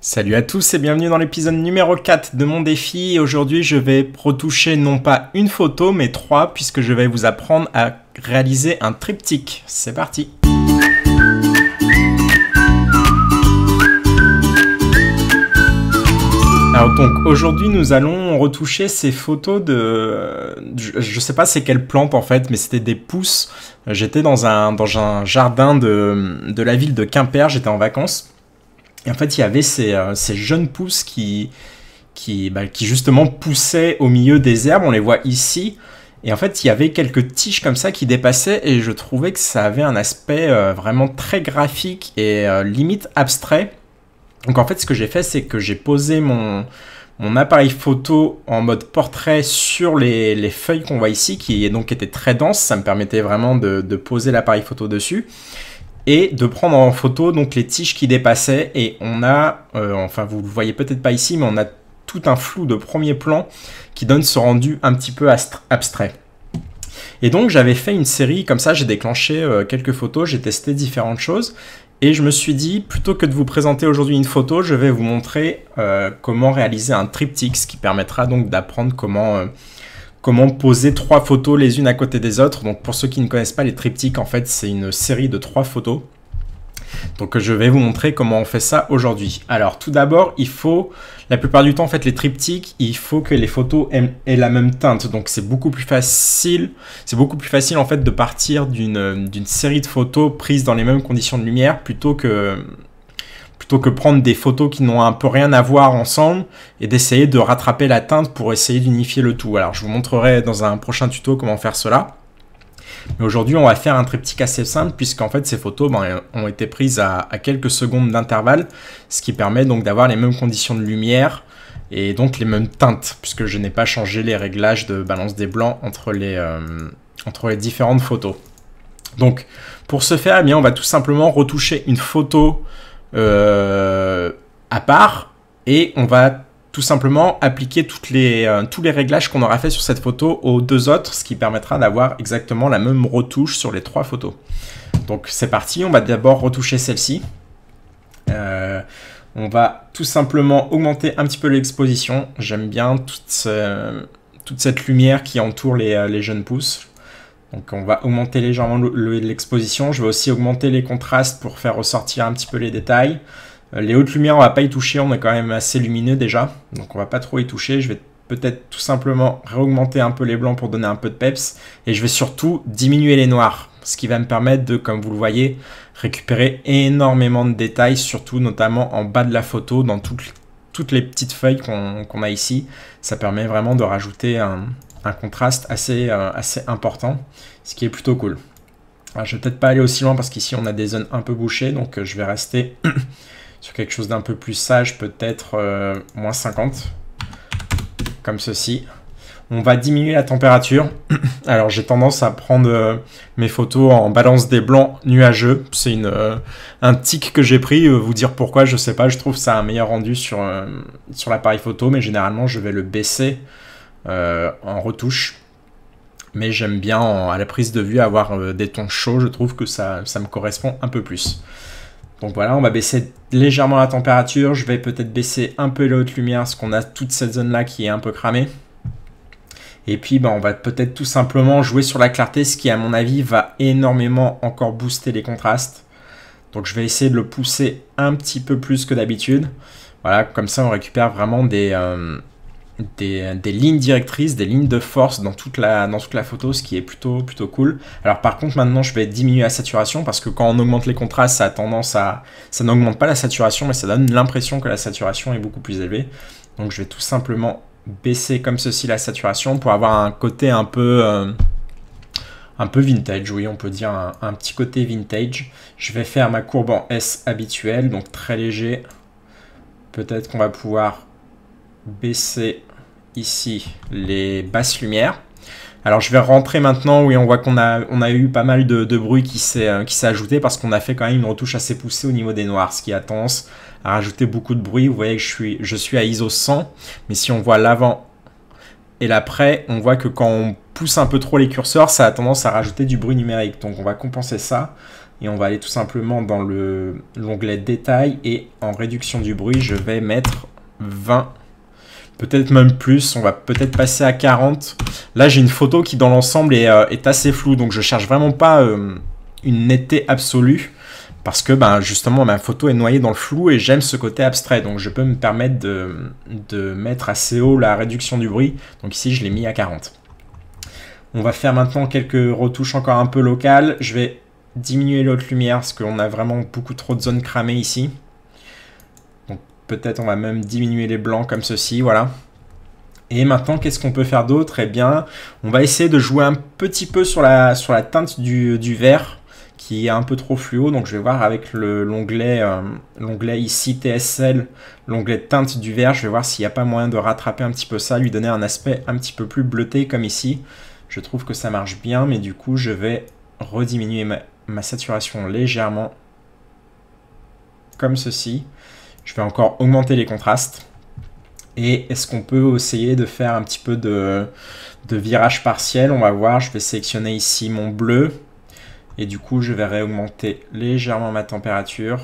Salut à tous et bienvenue dans l'épisode numéro 4 de mon défi. Aujourd'hui, je vais retoucher non pas une photo, mais 3, puisque je vais vous apprendre à réaliser un triptyque. C'est parti! Alors donc aujourd'hui nous allons retoucher ces photos de... Je sais pas c'est quelle plante en fait, mais c'était des pousses. J'étais dans un jardin de la ville de Quimper, j'étais en vacances. Et en fait il y avait ces jeunes pousses qui justement poussaient au milieu des herbes, on les voit ici. Et en fait il y avait quelques tiges comme ça qui dépassaient et je trouvais que ça avait un aspect vraiment très graphique et limite abstrait. Donc en fait ce que j'ai fait c'est que j'ai posé mon appareil photo en mode portrait sur les feuilles qu'on voit ici qui donc étaient très denses. Ça me permettait vraiment de poser l'appareil photo dessus et de prendre en photo donc les tiges qui dépassaient. Et on a, enfin vous le voyez peut-être pas ici, mais on a tout un flou de premier plan qui donne ce rendu un petit peu abstrait. Et donc j'avais fait une série comme ça, j'ai déclenché quelques photos, j'ai testé différentes choses. Et je me suis dit, plutôt que de vous présenter aujourd'hui une photo, je vais vous montrer comment réaliser un triptyque, ce qui permettra donc d'apprendre comment poser 3 photos les unes à côté des autres. Donc pour ceux qui ne connaissent pas les triptyques, en fait c'est une série de 3 photos. Donc je vais vous montrer comment on fait ça aujourd'hui. Alors tout d'abord, il faut, la plupart du temps en fait les triptyques, il faut que les photos aient la même teinte. Donc c'est beaucoup plus facile en fait de partir d'une série de photos prises dans les mêmes conditions de lumière plutôt que prendre des photos qui n'ont un peu rien à voir ensemble et d'essayer de rattraper la teinte pour essayer d'unifier le tout. Alors je vous montrerai dans un prochain tuto comment faire cela. Mais aujourd'hui, on va faire un triptyque assez simple puisqu'en fait, ces photos ont été prises à quelques secondes d'intervalle, ce qui permet donc d'avoir les mêmes conditions de lumière et donc les mêmes teintes puisque je n'ai pas changé les réglages de balance des blancs entre les différentes photos. Donc, pour ce faire, eh bien, on va tout simplement retoucher une photo à part et on va tout simplement appliquer tous les réglages qu'on aura fait sur cette photo aux 2 autres, ce qui permettra d'avoir exactement la même retouche sur les 3 photos. Donc c'est parti, on va d'abord retoucher celle-ci. On va tout simplement augmenter un petit peu l'exposition. J'aime bien toute cette lumière qui entoure les jeunes pousses. Donc on va augmenter légèrement l'exposition. Je vais aussi augmenter les contrastes pour faire ressortir un petit peu les détails. Les hautes lumières, on va pas y toucher, on est quand même assez lumineux déjà, donc on va pas trop y toucher. Je vais peut-être tout simplement réaugmenter un peu les blancs pour donner un peu de peps, et je vais surtout diminuer les noirs, ce qui va me permettre de, comme vous le voyez, récupérer énormément de détails, surtout notamment en bas de la photo, dans toutes les petites feuilles qu'on a ici. Ça permet vraiment de rajouter un contraste assez important, ce qui est plutôt cool. Alors, je vais peut-être pas aller aussi loin parce qu'ici on a des zones un peu bouchées, donc je vais rester sur quelque chose d'un peu plus sage, peut-être moins 50, comme ceci. On va diminuer la température. Alors j'ai tendance à prendre mes photos en balance des blancs nuageux. C'est un tic que j'ai pris, vous dire pourquoi, je sais pas, je trouve ça un meilleur rendu sur l'appareil photo, mais généralement je vais le baisser en retouche. Mais j'aime bien à la prise de vue avoir des tons chauds, je trouve que ça me correspond un peu plus. Donc voilà, on va baisser légèrement la température, je vais peut-être baisser un peu les hautes lumières parce qu'on a toute cette zone là qui est un peu cramée. Et puis on va peut-être tout simplement jouer sur la clarté, ce qui à mon avis va énormément encore booster les contrastes. Donc je vais essayer de le pousser un petit peu plus que d'habitude. Voilà, comme ça on récupère vraiment des lignes directrices, des lignes de force dans toute la photo, ce qui est plutôt cool. Alors par contre maintenant je vais diminuer la saturation parce que quand on augmente les contrastes ça a tendance à... ça n'augmente pas la saturation mais ça donne l'impression que la saturation est beaucoup plus élevée. Donc je vais tout simplement baisser comme ceci la saturation pour avoir un côté un peu vintage, oui on peut dire un petit côté vintage. Je vais faire ma courbe en S habituelle, donc très léger. Peut-être qu'on va pouvoir baisser ici les basses lumières. Alors je vais rentrer maintenant, oui on voit qu'on a eu pas mal de bruit qui s'est ajouté parce qu'on a fait quand même une retouche assez poussée au niveau des noirs, ce qui a tendance à rajouter beaucoup de bruit. Vous voyez que je suis à ISO 100, mais si on voit l'avant et l'après, on voit que quand on pousse un peu trop les curseurs, ça a tendance à rajouter du bruit numérique. Donc on va compenser ça Et on va aller tout simplement dans l'onglet détail et en réduction du bruit, je vais mettre 20, peut-être même plus, on va peut-être passer à 40. Là, j'ai une photo qui dans l'ensemble est assez floue, donc je cherche vraiment pas une netteté absolue. Parce que justement ma photo est noyée dans le flou et j'aime ce côté abstrait. Donc je peux me permettre de mettre assez haut la réduction du bruit. Donc ici je l'ai mis à 40. On va faire maintenant quelques retouches encore un peu locales. Je vais diminuer l'autre lumière parce qu'on a vraiment beaucoup trop de zones cramées ici. Donc peut-être on va même diminuer les blancs comme ceci, voilà. Et maintenant, qu'est-ce qu'on peut faire d'autre? Eh bien, on va essayer de jouer un petit peu sur la teinte du vert qui est un peu trop fluo. Donc, je vais voir avec l'onglet ici TSL, l'onglet teinte du vert. Je vais voir s'il n'y a pas moyen de rattraper un petit peu ça, lui donner un aspect un petit peu plus bleuté comme ici. Je trouve que ça marche bien, mais du coup, je vais rediminuer ma saturation légèrement comme ceci. Je vais encore augmenter les contrastes. Et est-ce qu'on peut essayer de faire un petit peu de virage partiel? On va voir, je vais sélectionner ici mon bleu. Et du coup, je vais réaugmenter légèrement ma température.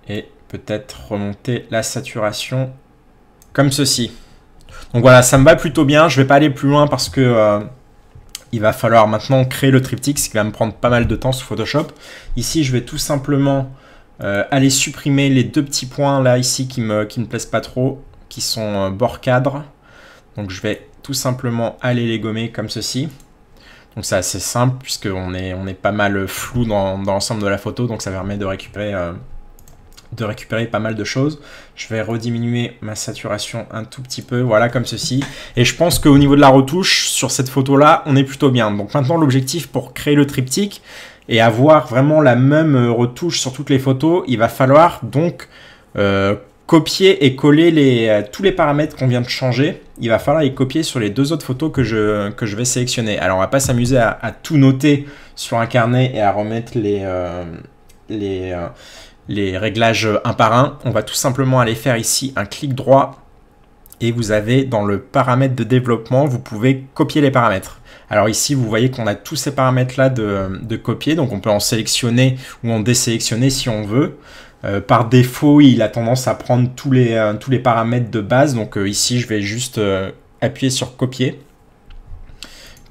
Et peut-être remonter la saturation comme ceci. Donc voilà, ça me va plutôt bien. Je ne vais pas aller plus loin parce que il va falloir maintenant créer le triptyque, ce qui va me prendre pas mal de temps sur Photoshop. Ici, je vais tout simplement aller supprimer les deux petits points là ici qui me plaisent pas trop, qui sont bord cadre. Donc je vais tout simplement aller les gommer comme ceci. Donc c'est assez simple puisqu'on est pas mal flou dans l'ensemble de la photo, donc ça permet de récupérer pas mal de choses. Je vais rediminuer ma saturation un tout petit peu, voilà comme ceci. Et je pense qu'au niveau de la retouche, sur cette photo-là, on est plutôt bien. Donc maintenant l'objectif pour créer le triptyque et avoir vraiment la même retouche sur toutes les photos, il va falloir donc copier et coller tous les paramètres qu'on vient de changer. Il va falloir les copier sur les deux autres photos que je vais sélectionner. Alors on va pas s'amuser à tout noter sur un carnet et à remettre les réglages un par un. On va tout simplement aller faire ici un clic droit et vous avez dans le paramètre de développement, vous pouvez copier les paramètres. Alors ici, vous voyez qu'on a tous ces paramètres-là de copier, donc on peut en sélectionner ou en désélectionner si on veut. Par défaut, il a tendance à prendre tous les paramètres de base, donc ici, je vais juste appuyer sur copier,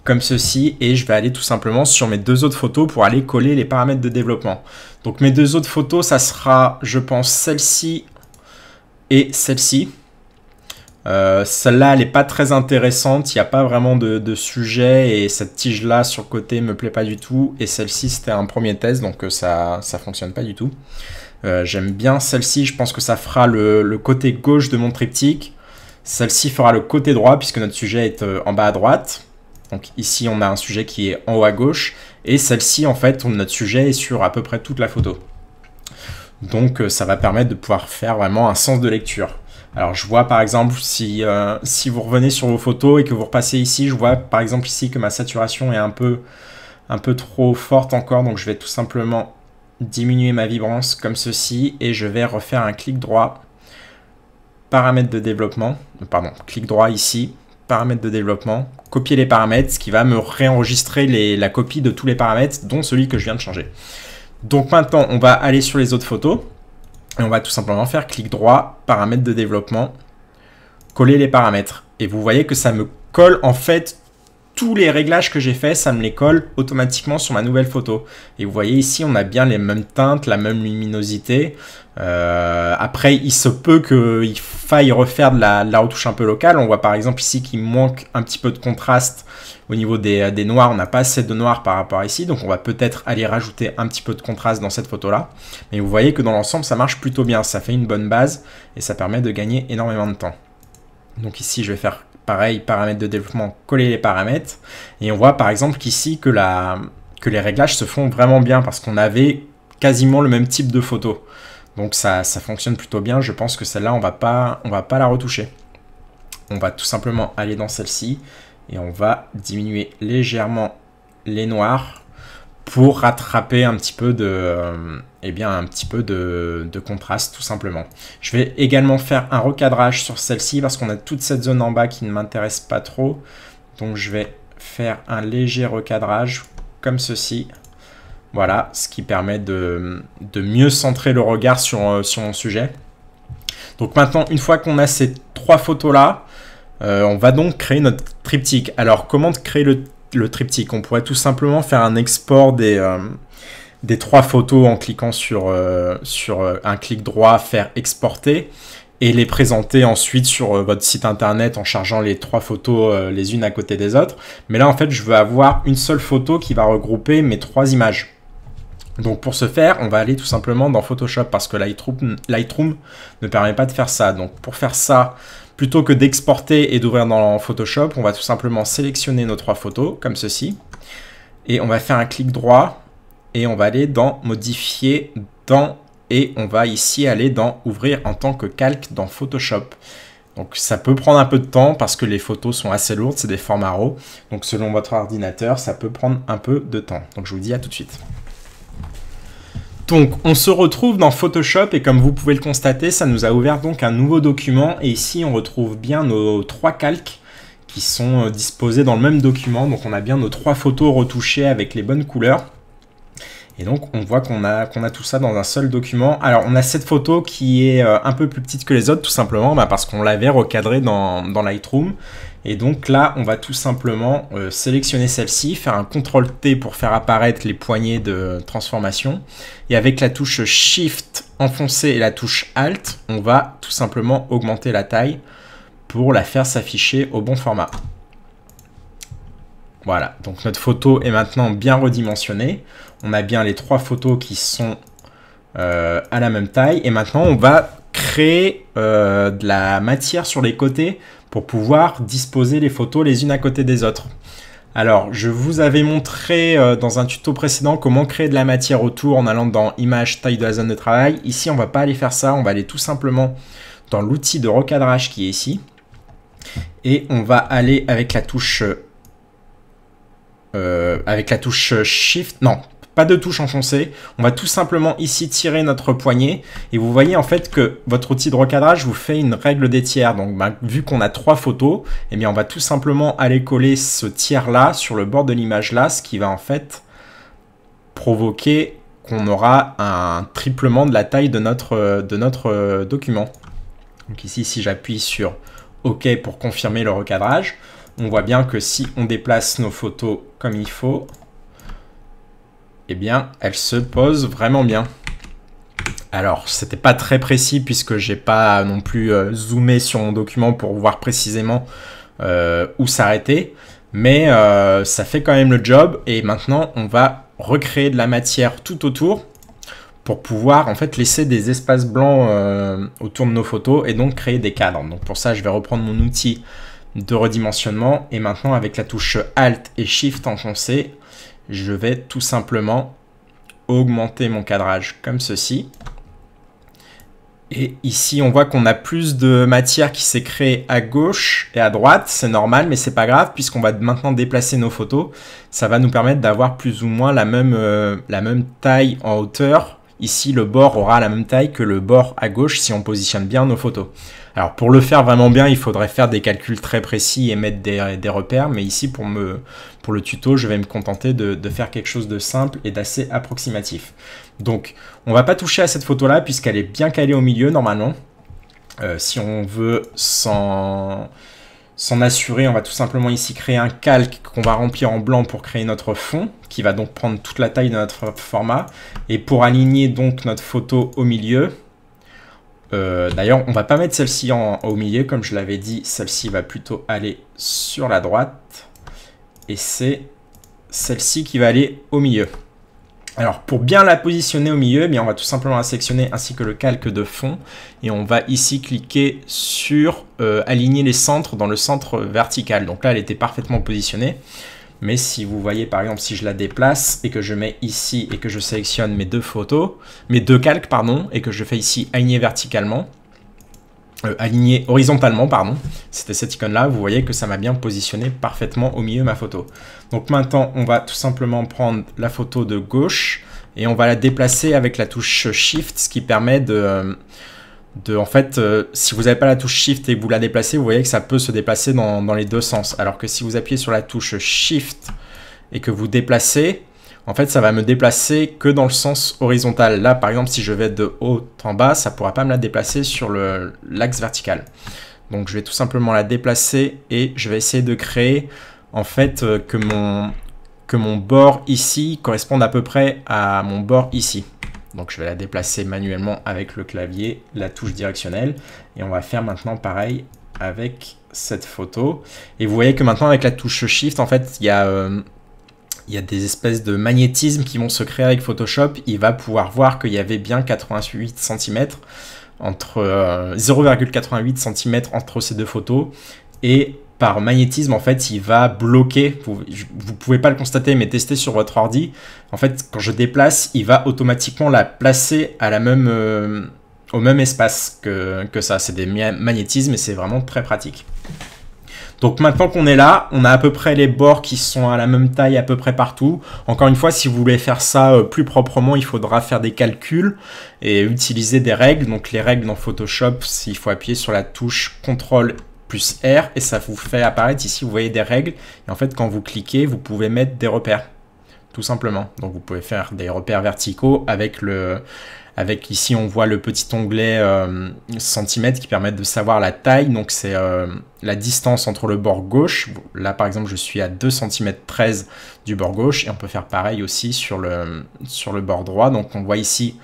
comme ceci, et je vais aller tout simplement sur mes deux autres photos pour aller coller les paramètres de développement. Donc mes deux autres photos, ça sera, je pense, celle-ci et celle-ci. Celle-là, elle n'est pas très intéressante, il n'y a pas vraiment de sujet et cette tige-là sur le côté me plaît pas du tout. Et celle-ci, c'était un premier test, donc ça fonctionne pas du tout. J'aime bien celle-ci, je pense que ça fera le côté gauche de mon triptyque. Celle-ci fera le côté droit puisque notre sujet est en bas à droite. Donc ici, on a un sujet qui est en haut à gauche. Et celle-ci, en fait, notre sujet est sur à peu près toute la photo. Donc ça va permettre de pouvoir faire vraiment un sens de lecture. Alors je vois par exemple, si vous revenez sur vos photos et que vous repassez ici, je vois par exemple ici que ma saturation est un peu trop forte encore. Donc je vais tout simplement diminuer ma vibrance comme ceci et je vais refaire un clic droit, paramètres de développement, pardon, clic droit ici, paramètres de développement, copier les paramètres, ce qui va me réenregistrer la copie de tous les paramètres, dont celui que je viens de changer. Donc maintenant, on va aller sur les autres photos. Et on va tout simplement faire clic droit, paramètres de développement, coller les paramètres. Et vous voyez que ça me colle en fait tous les réglages que j'ai fait, ça me les colle automatiquement sur ma nouvelle photo. Et vous voyez ici, on a bien les mêmes teintes, la même luminosité. Après, il se peut qu'il faille refaire de la retouche un peu locale. On voit par exemple ici qu'il manque un petit peu de contraste au niveau des noirs. On n'a pas assez de noir par rapport à ici, donc on va peut-être aller rajouter un petit peu de contraste dans cette photo-là. Mais vous voyez que dans l'ensemble, ça marche plutôt bien. Ça fait une bonne base et ça permet de gagner énormément de temps. Donc ici, je vais faire pareil, paramètres de développement, coller les paramètres. Et on voit par exemple qu'ici, que les réglages se font vraiment bien parce qu'on avait quasiment le même type de photo. Donc ça fonctionne plutôt bien. Je pense que celle-là, on va pas la retoucher. On va tout simplement aller dans celle-ci et on va diminuer légèrement les noirs pour rattraper un petit peu de contraste tout simplement. Je vais également faire un recadrage sur celle-ci parce qu'on a toute cette zone en bas qui ne m'intéresse pas trop. Donc je vais faire un léger recadrage comme ceci. Voilà, ce qui permet de mieux centrer le regard sur mon sujet. Donc maintenant, une fois qu'on a ces 3 photos-là, on va donc créer notre triptyque. Alors, comment créer le triptyque? On pourrait tout simplement faire un export des 3 photos en cliquant sur un clic droit, faire exporter, et les présenter ensuite sur votre site internet en chargeant les 3 photos les unes à côté des autres. Mais là, en fait, je veux avoir une seule photo qui va regrouper mes 3 images. Donc pour ce faire, on va aller tout simplement dans Photoshop parce que Lightroom ne permet pas de faire ça. Donc pour faire ça, plutôt que d'exporter et d'ouvrir dans Photoshop, on va tout simplement sélectionner nos 3 photos comme ceci. Et on va faire un clic droit et on va aller dans Modifier, dans, et on va ici aller dans Ouvrir en tant que calque dans Photoshop. Donc ça peut prendre un peu de temps parce que les photos sont assez lourdes, c'est des formats RAW. Donc selon votre ordinateur, ça peut prendre un peu de temps. Donc je vous dis à tout de suite. Donc, on se retrouve dans Photoshop et comme vous pouvez le constater, ça nous a ouvert donc un nouveau document. Et ici, on retrouve bien nos 3 calques qui sont disposés dans le même document. Donc, on a bien nos 3 photos retouchées avec les bonnes couleurs. Et donc, on voit qu'on a tout ça dans un seul document. Alors, on a cette photo qui est un peu plus petite que les autres, tout simplement parce qu'on l'avait recadrée dans Lightroom. Et donc là, on va tout simplement sélectionner celle-ci, faire un CTRL-T pour faire apparaître les poignées de transformation. Et avec la touche Shift enfoncée et la touche Alt, on va tout simplement augmenter la taille pour la faire s'afficher au bon format. Voilà, donc notre photo est maintenant bien redimensionnée. On a bien les 3 photos qui sont à la même taille. Et maintenant, on va créer de la matière sur les côtés pour pouvoir disposer les photos les unes à côté des autres. Alors, je vous avais montré dans un tuto précédent comment créer de la matière autour en allant dans Image, taille de la zone de travail. Ici, on ne va pas aller faire ça, on va aller tout simplement dans l'outil de recadrage qui est ici. Et on va aller avec la touche Shift, non, pas de touche enfoncée. On va tout simplement ici tirer notre poignet et vous voyez en fait que votre outil de recadrage vous fait une règle des tiers. Donc vu qu'on a 3 photos, eh bien on va tout simplement aller coller ce tiers là sur le bord de l'image là, ce qui va en fait provoquer qu'on aura un triplement de la taille de notre document. Donc ici, si j'appuie sur OK pour confirmer le recadrage, on voit bien que si on déplace nos photos comme il faut, eh bien, elles se posent vraiment bien. Alors, c'était pas très précis puisque j'ai pas non plus zoomé sur mon document pour voir précisément où s'arrêter. Mais ça fait quand même le job. Et maintenant, on va recréer de la matière tout autour pour pouvoir en fait laisser des espaces blancs autour de nos photos et donc créer des cadres. Donc pour ça, je vais reprendre mon outil de redimensionnement. Et maintenant, avec la touche Alt et Shift enfoncé, je vais tout simplement augmenter mon cadrage comme ceci. Et ici, on voit qu'on a plus de matière qui s'est créée à gauche et à droite. C'est normal, mais c'est pas grave puisqu'on va maintenant déplacer nos photos. Ça va nous permettre d'avoir plus ou moins la même taille en hauteur. Ici, le bord aura la même taille que le bord à gauche si on positionne bien nos photos. Alors, pour le faire vraiment bien, il faudrait faire des calculs très précis et mettre des repères. Mais ici, pour le tuto, je vais me contenter de faire quelque chose de simple et d'assez approximatif. Donc, on ne va pas toucher à cette photo-là puisqu'elle est bien calée au milieu normalement. Si on veut s'en assurer, on va tout simplement ici créer un calque qu'on va remplir en blanc pour créer notre fond, qui va donc prendre toute la taille de notre format. Et pour aligner donc notre photo au milieu, d'ailleurs, on va pas mettre celle-ci au milieu, comme je l'avais dit, celle-ci va plutôt aller sur la droite. Et c'est celle-ci qui va aller au milieu. Alors, pour bien la positionner au milieu, eh bien, on va tout simplement la sélectionner ainsi que le calque de fond. Et on va ici cliquer sur aligner les centres dans le centre vertical. Donc là, elle était parfaitement positionnée. Mais si vous voyez, par exemple, si je la déplace et que je mets ici et que je sélectionne mes deux calques, pardon, et que je fais ici aligner verticalement, aligner horizontalement, pardon, c'était cette icône-là, vous voyez que ça m'a bien positionné parfaitement au milieu de ma photo. Donc maintenant, on va tout simplement prendre la photo de gauche et on va la déplacer avec la touche Shift, ce qui permet en fait, si vous n'avez pas la touche Shift et que vous la déplacez, vous voyez que ça peut se déplacer dans les deux sens. Alors que si vous appuyez sur la touche Shift et que vous déplacez, en fait, ça va me déplacer que dans le sens horizontal. Là, par exemple, si je vais de haut en bas, ça ne pourra pas me la déplacer sur l'axe vertical. Donc, je vais tout simplement la déplacer et je vais essayer de créer, en fait, que mon bord ici corresponde à peu près à mon bord ici. Donc, je vais la déplacer manuellement avec le clavier, la touche directionnelle. Et on va faire maintenant pareil avec cette photo. Et vous voyez que maintenant, avec la touche Shift, en fait, il y a des espèces de magnétismes qui vont se créer avec Photoshop. Il va pouvoir voir qu'il y avait bien 88 cm entre 0,88 cm entre ces deux photos. Et par magnétisme, en fait, il va bloquer. Vous ne pouvez pas le constater, mais testez sur votre ordi. En fait, quand je déplace, il va automatiquement la placer à la même, au même espace que ça. C'est des magnétismes et c'est vraiment très pratique. Donc maintenant qu'on est là, on a à peu près les bords qui sont à la même taille à peu près partout. Encore une fois, si vous voulez faire ça plus proprement, il faudra faire des calculs et utiliser des règles. Donc les règles dans Photoshop, il faut appuyer sur la touche CTRL plus R et ça vous fait apparaître ici, vous voyez des règles. Et en fait, quand vous cliquez, vous pouvez mettre des repères, tout simplement. Donc vous pouvez faire des repères verticaux avec ici, on voit le petit onglet centimètres qui permet de savoir la taille. Donc, c'est la distance entre le bord gauche. Là, par exemple, je suis à 2 cm 13 du bord gauche. Et on peut faire pareil aussi sur le bord droit. Donc, on voit ici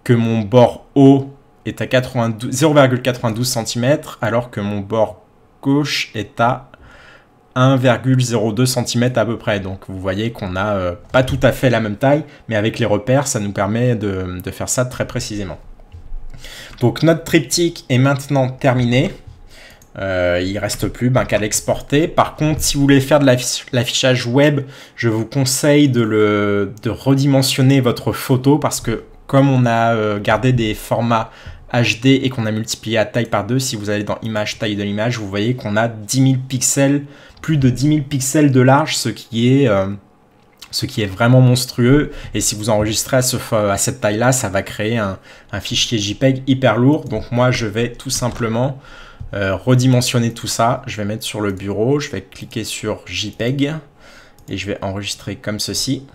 que mon bord haut est à 0,92 cm alors que mon bord gauche est à 1,02 cm à peu près. Donc vous voyez qu'on n'a pas tout à fait la même taille, mais avec les repères, ça nous permet de faire ça très précisément. Donc notre triptyque est maintenant terminé. Il ne reste plus qu'à l'exporter. Par contre, si vous voulez faire de l'affichage web, je vous conseille de redimensionner votre photo parce que comme on a gardé des formats HD et qu'on a multiplié à taille par 2, si vous allez dans image, taille de l'image, vous voyez qu'on a 10 000 pixels, plus de 10 000 pixels de large, ce qui est vraiment monstrueux. Et si vous enregistrez à cette taille-là, ça va créer un fichier JPEG hyper lourd. Donc moi, je vais tout simplement redimensionner tout ça. Je vais mettre sur le bureau, je vais cliquer sur JPEG et je vais enregistrer comme ceci.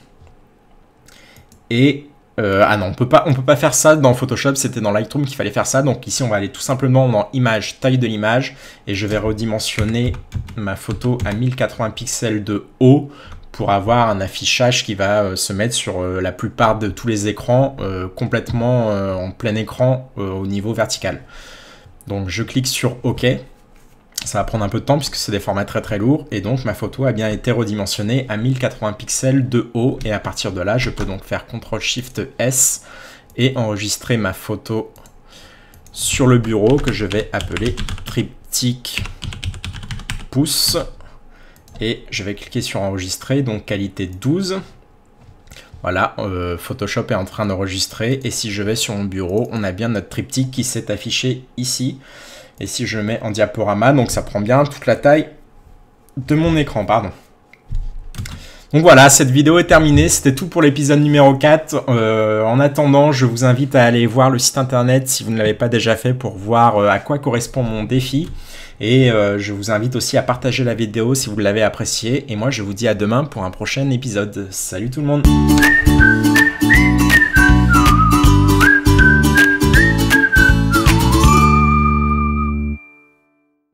Et ah non, on peut pas faire ça dans Photoshop, c'était dans Lightroom qu'il fallait faire ça. Donc ici, on va aller tout simplement dans Image, taille de l'image. Et je vais redimensionner ma photo à 1080 pixels de haut pour avoir un affichage qui va se mettre sur la plupart de tous les écrans, complètement en plein écran au niveau vertical. Donc je clique sur OK. Ça va prendre un peu de temps puisque c'est des formats très très lourds et donc ma photo a bien été redimensionnée à 1080 pixels de haut et à partir de là je peux donc faire CTRL-SHIFT-S et enregistrer ma photo sur le bureau que je vais appeler triptyque pouce et je vais cliquer sur enregistrer, donc qualité 12. Voilà, Photoshop est en train d'enregistrer et si je vais sur mon bureau, on a bien notre triptyque qui s'est affiché ici. Et si je mets en diaporama, donc ça prend bien toute la taille de mon écran, pardon. Donc voilà, cette vidéo est terminée. C'était tout pour l'épisode numéro 4. En attendant, je vous invite à aller voir le site internet si vous ne l'avez pas déjà fait pour voir à quoi correspond mon défi. Et je vous invite aussi à partager la vidéo si vous l'avez appréciée. Et moi, je vous dis à demain pour un prochain épisode. Salut tout le monde!